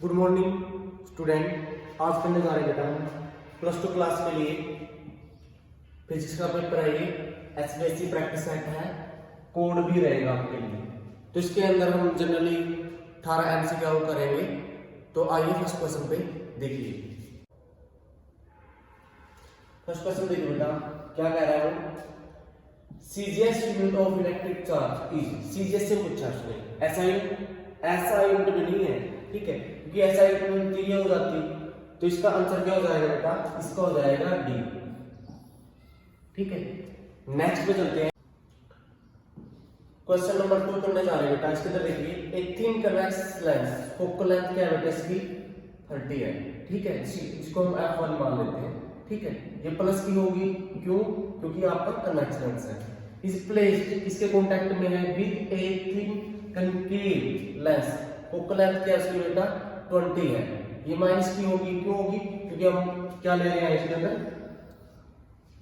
Good morning student. आज करने जा रहे हैं बेटा हम +2 क्लास के लिए फिजिक्स का पेपर है। ये एसबीएसई प्रैक्टिस सेट है, कोड भी रहेगा आपके लिए। तो इसके अंदर हम जनरली 18 एमसीक्यू करेंगे। तो आइए फर्स्ट क्वेश्चन पे देखिए। फर्स्ट क्वेश्चन देखिए बेटा, क्या कह रहा है वो, CGS unit of electric charge is. CGS से पूछा उसने, ऐसा यूनिट में नहीं है, ठीक है, क्योंकि ऐसा यूनिट ये हो जाती, तो इसका आंसर क्या हो जाएगा बेटा, इसका हो जाएगा डी। ठीक है, नेक्स्ट पे चलते हैं। क्वेश्चन नंबर 2 करने जा रहे हैं बेटा। इसके अंदर देखिए, एक thin convex lens, focal length क्या है बेटा इसकी 30 है, ठीक है, इसको हम f1 मान लेते हैं। ठीक है, ये प्लस की होगी, क्यों, क्योंकि आपका कन्वेक्स लेंस है। इस प्लेस इसके कांटेक्ट में है with a thin concave lens, focal length क्या है बेटा 20 है। ये माइनस की होगी, क्यों होगी, क्योंकि हम क्या ले रहे हैं इसके अंदर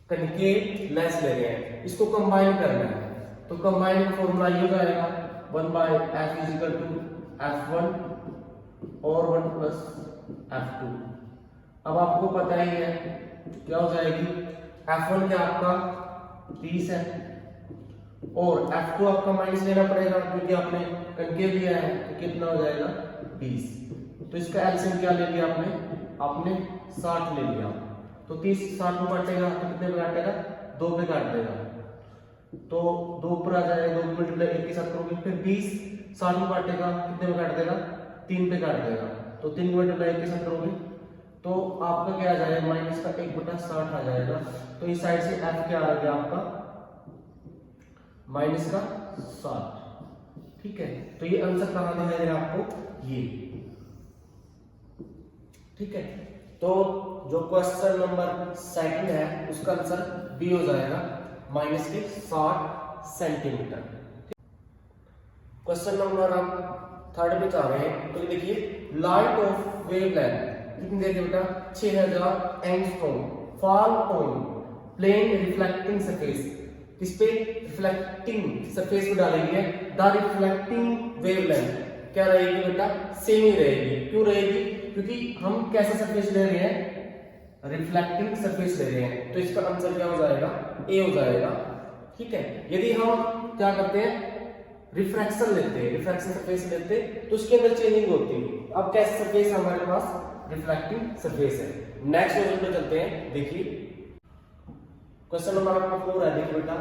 कनकेव लेंस ले रहे हैं। इसको कंबाइन करना है, तो कंबाइन का फॉर्मूला ये हो जाएगा 1/f = f1 और 1 + f2। अब आपको पता ही है क्या हो जाएगी, f1 क्या आपका 30 है और f2 आपका माइनस लेना पड़ेगा क्योंकि आपने कनकेव लिया है, तो कितना हो जाएगा 20। तो इसका एलसीएम क्या ले लिया आपने 60 ले लिया। तो 30 60 में काटेगा तो कितने में काटेगा, 2 पे काट देगा, तो 2 ऊपर आ जाएगा, 2 मल्टीप्लाई 1 के साथ करोगे, फिर 20 60 में काटेगा कितने में काट देगा, 3 पे काट देगा, तो 3 मल्टीप्लाई 1 के साथ करोगे तो आपका क्या आ जाएगा, माइनस का 1/60 आ जाएगा। तो इस साइड से f क्या आ गया आपका माइनस का 60। ठीक है, तो ये आंसर कहां दिया है आपको, ये। ठीक है, तो जो क्वेश्चन नंबर 2 है उसका आंसर बी हो जाएगा, माइनस के 60 सेंटीमीटर। क्वेश्चन नंबर हम 3 पे जा रहे हैं। तो ये देखिए, लाइट ऑफ वेवलेंथ कितनी देर बेटा 6000 angstrom fall on plane reflecting surface. किस पे, रिफ्लेक्टिंग सरफेस पे डालेंगे। द रिफ्लेक्टिंग वेवलेंथ क्या रहेगी बेटा, सेम ही रहेगी। क्यों रहेगी, क्योंकि हम कैसा सरफेस ले रहे हैं, रिफ्लेक्टिंग सरफेस ले रहे हैं। तो इसका आंसर क्या हो जाएगा, ए हो जाएगा। ठीक है, यदि हम क्या करते हैं, रिफ्रैक्शन लेते हैं, रिफ्रैक्शन सरफेस लेते हैं, तो उसके अंदर चेंजिंग होती है। अब कैसा सरफेस हमारे पास, रिफ्लेक्टिंग सरफेस है। नेक्स्ट क्वेश्चन पे चलते हैं। देखिए क्वेश्चन नंबर आपका 4 है। देखिए बेटा,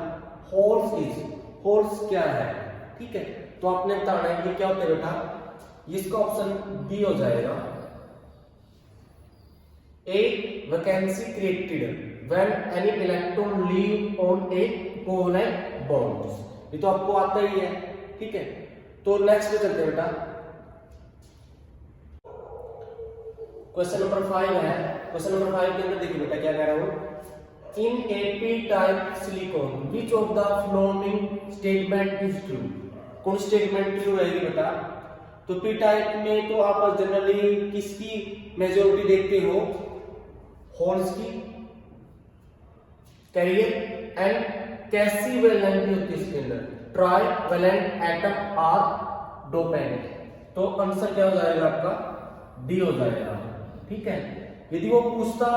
होल्स क्या है। ठीक है, तो आपने बताना है कि क्या होता है बेटा, इसका ऑप्शन बी हो जाएगा। A vacancy created when any electron leave on a covalent bond। ये तो आपको आता ही है। ठीक है, तो नेक्स्ट पे चलते हैं बेटा। क्वेश्चन नंबर 5 है। क्वेश्चन नंबर 5 के अंदर देखिए बेटा क्या कह रहा हूं, in a P type silicon which of the following statement is true. कौन स्टेटमेंट ट्रू रहेगी बेटा, तो पी टाइप में तो आप जनरली किसकी मेजॉरिटी देखते हो, होल्स की, कैरियर एंड कैसी वैलेंट होती है इसके अंदर, trivalent atom are dopant. तो आंसर क्या हो जाएगा आपका, डी हो जाएगा। ठीक है, यदि वो पूछता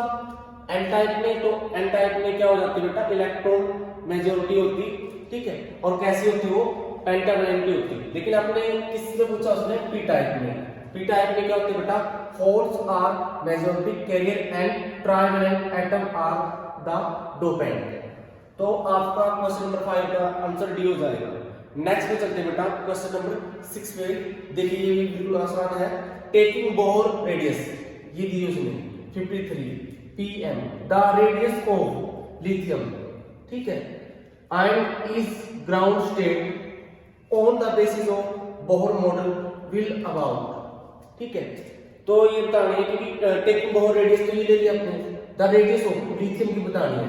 एन टाइप में, तो एन टाइप में क्या हो जाती है बेटा, इलेक्ट्रॉन मेजॉरिटी होती। ठीक है, और कैसी होती वो पेंटावैलेंट होती। लेकिन आपने किससे पूछा, उसने पी टाइप में। पी टाइप में क्या होती है बेटा, holes are majority, carrier and trivalent atom are the dopant. तो आपका क्वेश्चन नंबर 5 का आंसर डी हो जाएगा। नेक्स्ट पे चलते हैं बेटा, क्वेश्चन नंबर 6 पे। देखिए ये बिल्कुल आसान है। टेकिंग बोर रेडियस, ये दी उसने 53 pm the radius of lithium. ठीक है, and is ground state on the basis of Bohr model will about. ठीक है, तो ये बतानी है क्योंकि टेकिंग बोहर रेडियस तो ये ले लिया आपने, द रेडियस ऑफ लिथियम की बतानी है।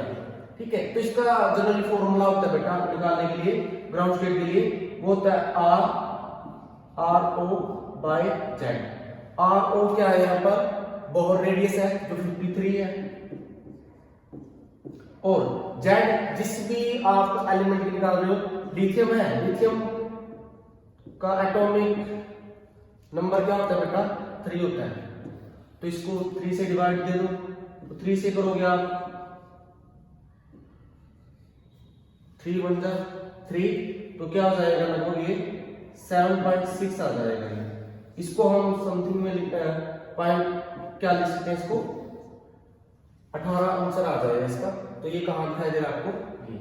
ठीक है, तो इसका जनरली फॉर्मूला होता है बेटा निकालने के लिए, ग्राउंड स्टेट के लिए, वो होता है R/O/Z। RO क्या है यहाँ पर, बोहर रेडियस है जो 53 है, और Z जिस भी आप एलिमेंट की निकाल रहे हो, लिथियम है, लिथियम का एटॉमिक नंबर क्या होता है बेटा 3 होता है, तो इसको 3 से डिवाइड दे दो, तो 3 से करोगे आप 3 1 3, तो क्या हो जाएगा लगभग ये 7.6 आ जाएगा ये। इसको हम समथिंग में पॉइंट क्या लिख सकते हैं, इसको 18 आंसर आ जाएगा इसका। तो ये कहाँ दिखाई दे रहा है आपको, ये।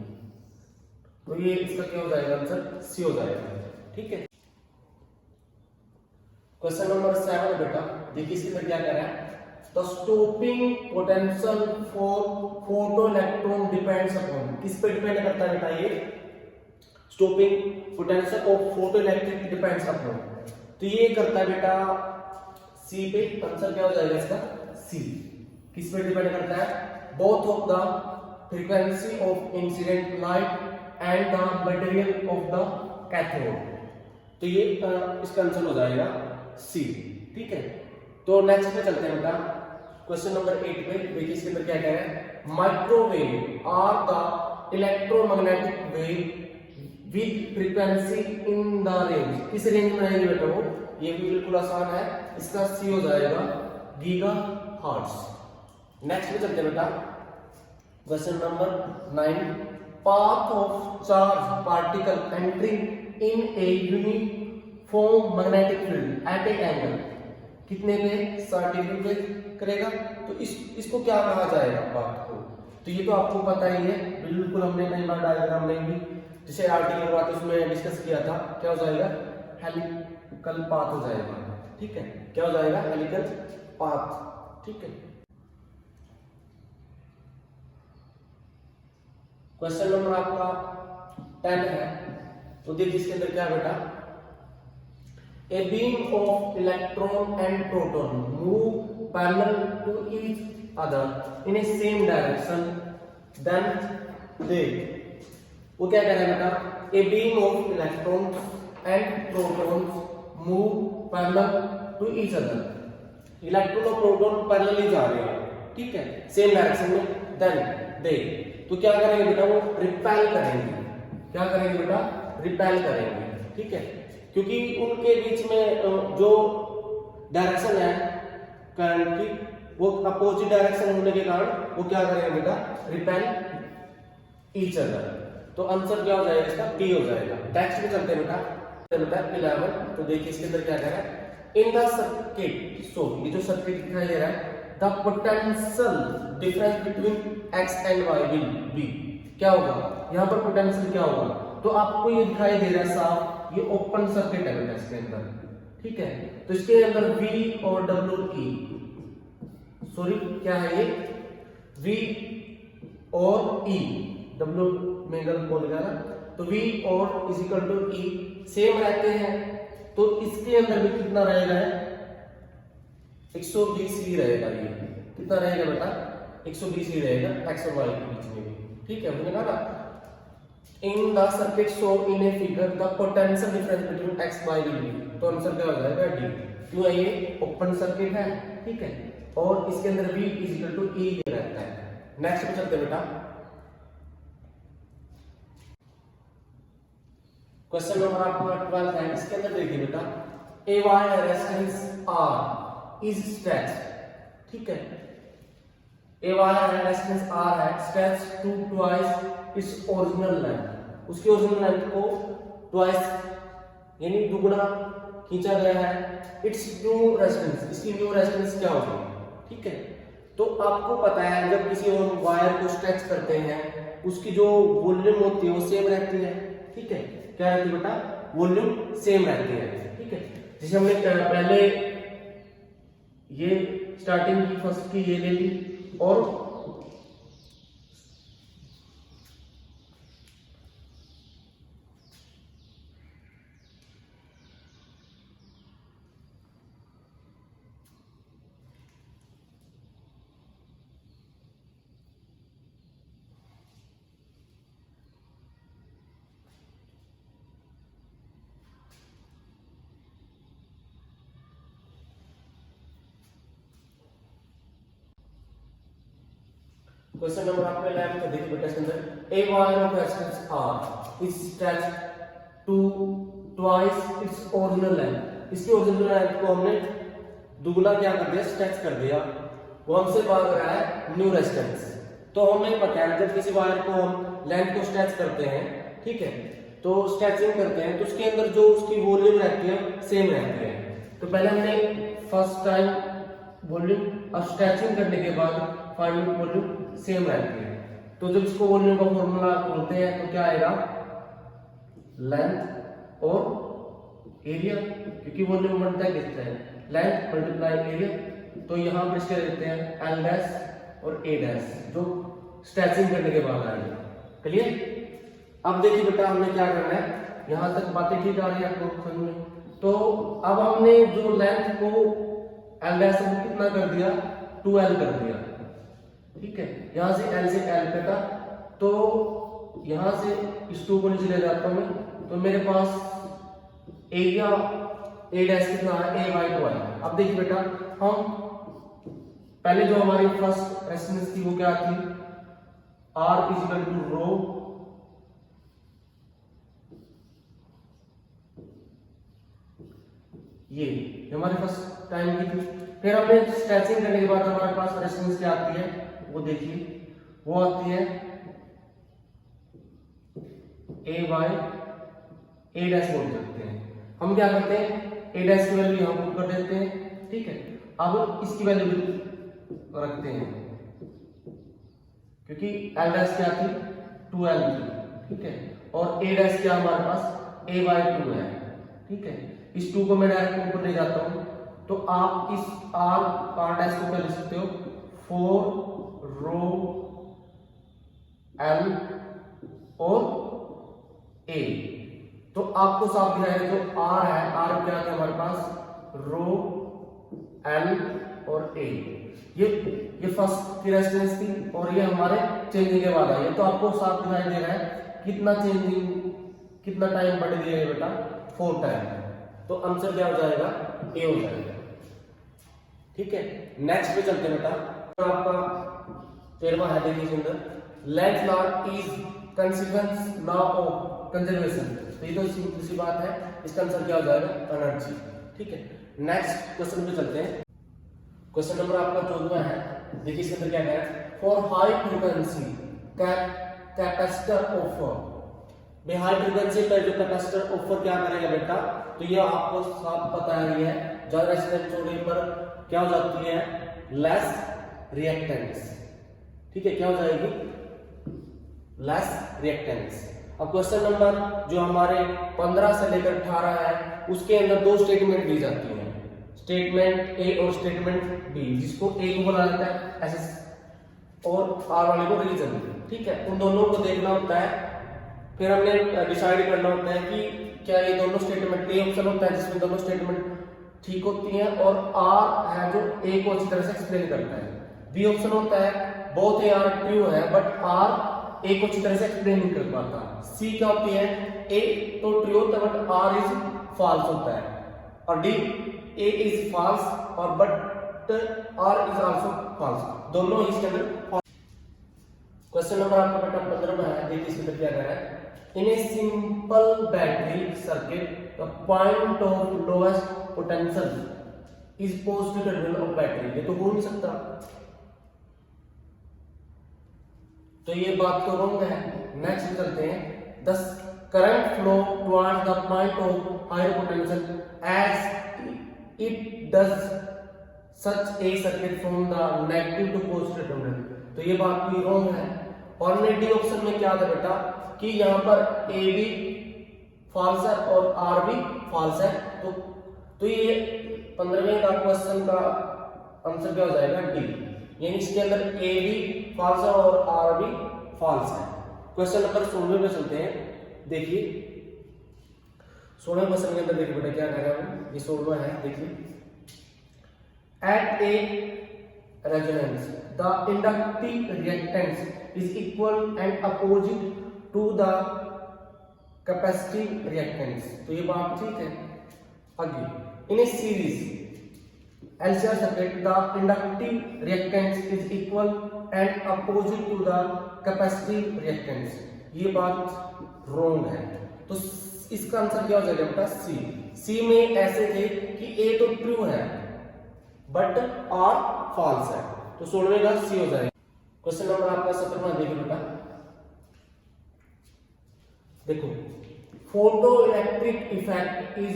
तो ये इसका क्या हो जाएगा आंसर, सी हो जाएगा। ठीक है, क्वेश्चन नंबर 7 बेटा, देखिए इसके अंदर क्या कह रहा है, the stopping potential for photo electron depends upon, किस पे डिपेंड करता है बेटा ये, stopping potential of photo electric depends upon, तो ये करता है बेटा सी पे। आंसर क्या हो जाएगा इसका, सी। किस पे डिपेंड करता है, both of the frequency of incident light and the material of the cathode, तो ये इसका आंसर हो जाएगा सी। ठीक है, तो नेक्स्ट पे चलते हैं बेटा, क्वेश्चन नंबर 8 पे। देखिए इसके अंदर क्या कह रहा है, microwave are the electromagnetic wave with frequency in the range, किस रेंज में रहेंगे बेटा वो, ये भी बिल्कुल आसान है, इसका सी हो जाएगा गीगाहर्ट्ज। नेक्स्ट पे चलते हैं बेटा, question number 9, path of charge particle entering in a uniform magnetic field at A angle, कितने पे, 60 डिग्री पे करेगा, तो इसको क्या कहा जाएगा पाथ को, तो ये तो आपको पता ही है, बिल्कुल हमने कई बार डायग्राम में भी जिसे आर्टिकल बात उसमें डिस्कस किया था, क्या हो जाएगा, हेलिकल पाथ हो जाएगा। ठीक है, क्या हो जाएगा, हेलिकल पाथ। ठीक है, क्वेश्चन नंबर आपका 10 है, तो देखिए इसके अंदर क्या बेटा, a beam of electron and proton move parallel to each other in a same direction, then they, वो क्या कह रहा है बेटा, a beam of electron and proton move parallel to each other, electron और प्रोटॉन पैरेलली जा रहे हैं, ठीक है, सेम डायरेक्शन में, देन दे, तो क्या करेंगे बेटा, वो रिपेल करेंगे, क्या करेंगे बेटा, रिपेल करेंगे। ठीक है, क्योंकि उनके बीच में जो डायरेक्शन है करंट की वो अपोजिट डायरेक्शन होने के कारण वो क्या करेंगे बेटा, रिपेल ईच अदर, तो आंसर क्या हो जाएगा इसका, बी हो जाएगा। नेक्स्ट में चलते हैं बेटा 11, तो देखिए इसके अंदर क्या कह रहा है, इन द सर्किट, सो ये जो सर्किट दिखाई दे रहा है, the potential difference between x and y will be, क्या होगा यहाँ पर पोटेंशियल क्या होगा, तो आपको ये दिखाई दे रहा है साफ, ये ओपन सर्किट है बेटा इसके अंदर। ठीक है, तो इसके अंदर V और W E, सॉरी क्या है ये, V और E, W में गलत बोल गया ना, तो V और is equal to E same रहते हैं, तो इसके अंदर भी कितना रहेगा, 120 ही रहेगा, ये कितना रहेगा बेटा, 120 ही रहेगा x और y के बीच में भी। ठीक है, बोले ना, in the circuit show in a figure the potential difference between x y will be, तो आंसर क्या हो जाएगा, डी। क्यों है, ये ओपन सर्किट है। ठीक है, और इसके अंदर v is equal to e रहता है। नेक्स्ट पे चलते हैं बेटा, क्वेश्चन नंबर आपका 12 है, इसके अंदर देखिए बेटा, a wire resistance r is stretch, ठीक है, ए वायर रेजिस्टेंस r है, stretch to twice its original length, उसकी ओरिजिनल लेंथ को ट्वाइस यानी दुगना खींचा गया है, इट्स न्यू रेजिस्टेंस, इसकी न्यू रेजिस्टेंस क्या होगी। ठीक है, तो आपको पता है जब किसी और वायर को स्ट्रेच करते हैं उसकी जो वॉल्यूम होती है वो सेम रहती है। ठीक है, क्या रहती है बेटा, वॉल्यूम सेम रहती है। ठीक है, जैसे हमने पहले ये स्टार्टिंग की फर्स्ट की ये ले ली, और क्वेश्चन नंबर आपके लैब में देखिए बेटा, इसके अंदर a wire of resistance R is stretch to twice its original length, इसकी ओरिजिनल लेंथ को हमने दुगना क्या कर दिया, स्ट्रेच कर दिया, वो हमसे मांग रहा है न्यू रेजिस्टेंस। तो हमें पता है जब किसी वायर को हम लेंथ को स्ट्रेच करते हैं, ठीक है, तो स्ट्रेचिंग करते हैं तो उसके अंदर जो उसकी वॉल्यूम रहती है सेम रहती है। तो पहले हमने फर्स्ट टाइम वॉल्यूम और स्ट्रेचिंग करने के बाद फाइनल वॉल्यूम सेम रहती है। तो जब इसको वॉल्यूम का फॉर्मूला बोलते हैं तो क्या आएगा, लेंथ और एरिया, क्योंकि वॉल्यूम बनता है किससे, लेंथ मल्टीप्लाई एरिया। तो यहाँ पर इसके देते हैं एल डैश और ए डैश जो स्ट्रेचिंग करने के बाद आएंगे। क्लियर। अब देखिए बेटा हमने क्या करना है, यहाँ तक बातें ठीक आ रही है आपको समझ में। तो अब हमने जो लेंथ को एल डैश को कितना कर दिया, 2l कर दिया, ठीक है। यहाँ से l से l कटा, तो यहाँ से इस 2 को नीचे ले जाता हूँ मैं, तो मेरे पास एरिया ए डैश कितना है, a बाई 2 है। अब देखिए बेटा हम पहले जो हमारी फर्स्ट रेजिस्टेंस थी वो क्या थी, R इक्वल टू रो ये हमारे फर्स्ट टाइम की थी। फिर हमने स्ट्रेचिंग करने के बाद हमारे पास रेजिस्टेंस क्या आती है, वो देखिए, वो आती है a बाई a डैश बोल सकते हैं। हम क्या करते हैं, a डैश की वैल्यू यहाँ पुट कर देते हैं, ठीक है। अब इसकी वैल्यू भी रखते हैं क्योंकि l डैश क्या थी, 2l थी, ठीक है, और a डैश क्या हमारे पास a बाई 2 है, ठीक है। इस 2 को मैं डायरेक्ट ऊपर ले जाता हूं, तो आप इस r डैश को क्या लिख सकते हो, 4 रो l और a। तो आपको साफ दिखाएगा जो r है, r क्या है हमारे पास, रो l और a। ये फर्स्ट की रेजिस्टेंस थी और ये हमारे चेंजिंग के बाद आई है। तो आपको साफ दिखाई दे रहा है कितना चेंजिंग, कितना टाइम बढ़ गया है बेटा, 4 टाइम। तो आंसर क्या हो जाएगा, ए हो जाएगा, ठीक है। नेक्स्ट पे चलते हैं बेटा, तो आपका 13वां है, देखिए अंदर length law is consequence law of conservation. तो ये तो सिंपल सी बात है, इसका आंसर क्या हो जाएगा, एनर्जी, ठीक है। नेक्स्ट क्वेश्चन पे चलते हैं। क्वेश्चन नंबर आपका 14वां है, देखिए इसके अंदर क्या कह रहा है, for high frequency capacitor offer. High frequency पर जो कैपेसिटर ऑफर क्या करेगा बेटा, तो ये आपको साफ पता है, ज्यादा रेजिस्टेंस होने पर क्या हो जाती है, लेस रिएक्टेंस, ठीक है, क्या हो जाएगी, लेस रिएक्टेंस। अब क्वेश्चन नंबर जो हमारे 15 से लेकर 18 है, उसके अंदर 2 स्टेटमेंट दी जाती है, स्टेटमेंट ए और स्टेटमेंट बी, जिसको ए को बोला जाता है एसएस और आर वाले को रीजन, ठीक है। उन दोनों को देखना होता है, फिर हमने डिसाइड करना होता है कि क्या ये दोनों स्टेटमेंट, ए ऑप्शन होता है जिसमें दोनों स्टेटमेंट ठीक होती हैं और आर है जो ए को अच्छी तरह से एक्सप्लेन करता है, बी ऑप्शन होता है बोथ ए आर ट्रू है बट आर ए को अच्छी तरह से एक्सप्लेन नहीं कर पाता, सी क्या होती है, ए तो ट्रू होता है बट आर इज फॉल्स होता है, और डी ए इज फॉल्स और but R is also false, दोनों ही इसके अंदर। क्वेश्चन नंबर आपका बेटा 15 में है, देखिए इसके अंदर क्या कह रहा है, in a simple battery circuit the point of lowest potential is positive terminal of battery. ये तो हो नहीं सकता, तो ये बात तो रॉन्ग है। नेक्स्ट चलते हैं, the current flow towards the point of higher potential as it does such a circuit from the negative to positive terminal. तो ये बात भी रॉन्ग है। और हमने डी ऑप्शन में क्या था बेटा कि यहाँ पर ए भी फॉल्स है और आर भी फॉल्स है, तो ये 15वें का क्वेश्चन का आंसर क्या हो जाएगा, डी, यानी इसके अंदर ए भी फॉल्स है और आर भी फॉल्स है। क्वेश्चन नंबर 16 पे चलते हैं, देखिए 16वें क्वेश्चन के अंदर देखिए बेटा क्या कह रहा है, ये 16वां है, देखिए at a resonance the inductive reactance is equal and opposite to the capacitive reactance। तो ये बात ठीक है। आगे in a series LCR circuit the inductive reactance is equal and opposite to the capacitive reactance। ये बात wrong है, तो इसका आंसर क्या हो जाएगा बेटा, सी। सी में ऐसे थे कि ए तो ट्रू है बट आर फॉल्स है। तो 16वें का सी हो जाएगा। क्वेश्चन नंबर आपका 17वां देखिए बेटा, देखो photo electric effect is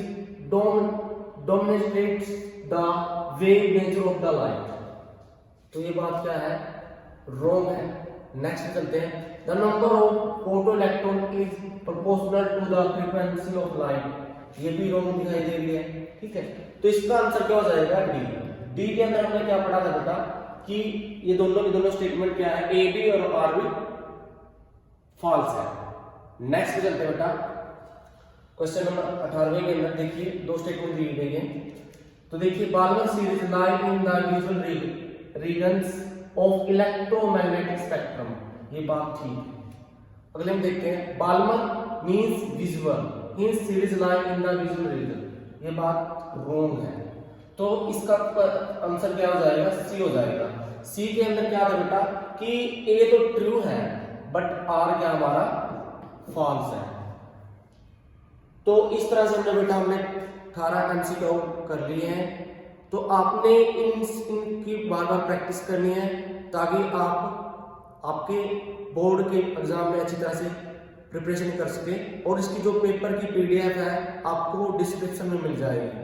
dominates the wave nature of the light. तो ये बात क्या है, रॉन्ग है। नेक्स्ट चलते हैं, the number of photo electron is proportional to the frequency of light. ये भी रॉन्ग दिखाई दे रही है, ठीक है। तो इसका आंसर क्या हो जाएगा, डी। डी के अंदर हमने क्या पढ़ा था बेटा कि ये दोनों के दोनों स्टेटमेंट क्या है, ए बी और आर बी फॉल्स है। नेक्स्ट चलते हैं बेटा, क्वेश्चन नंबर 18वें के अंदर देखिए दो स्टेटमेंट दी गई है। तो देखिए Balmer series lie in the visual regions of electromagnetic spectrum. ये बात ठीक है। अगले हम देखते हैं, Balmer means visual, hence series lie in the visual region. ये बात रॉन्ग है। तो इसका आंसर क्या हो जाएगा, सी हो जाएगा। सी के अंदर क्या था बेटा कि ए तो ट्रू है बट आर क्या हमारा फॉल्स है। तो इस तरह से हमने 18 एमसीक्यू कर लिए हैं। तो आपने इनकी बार बार प्रैक्टिस करनी है ताकि आप आपके बोर्ड के एग्जाम में अच्छी तरह से प्रिपरेशन कर सके। और इसकी जो पेपर की पीडीएफ है आपको डिस्क्रिप्शन में मिल जाएगी।